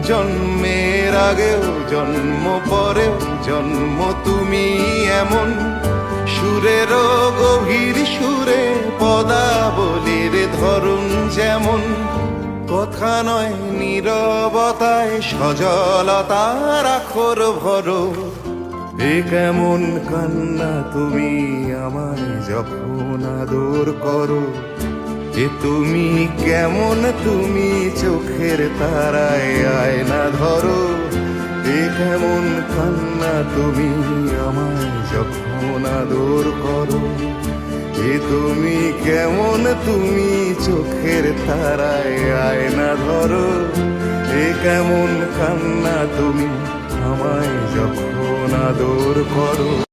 জন্মের আগেও জন্ম পরেও জন্ম তুমি এমন সুরেরও গভীর সুরে পদাবলীর ধরুন যেমন কথা নয় নীরবতায় সজলতার আখর ভরো এ কেমন কান্না তুমি আমায় যখন আদর করো এ তুমি কেমন তুমি চোখের তারায় আয়না ধরো এ কেমন কান্না তুমি আমায় যখন আদর করো এ তুমি কেমন তুমি চোখের তারায় আয়না ধরো এ কেমন কান্না তুমি আমায় যখন আদর করো।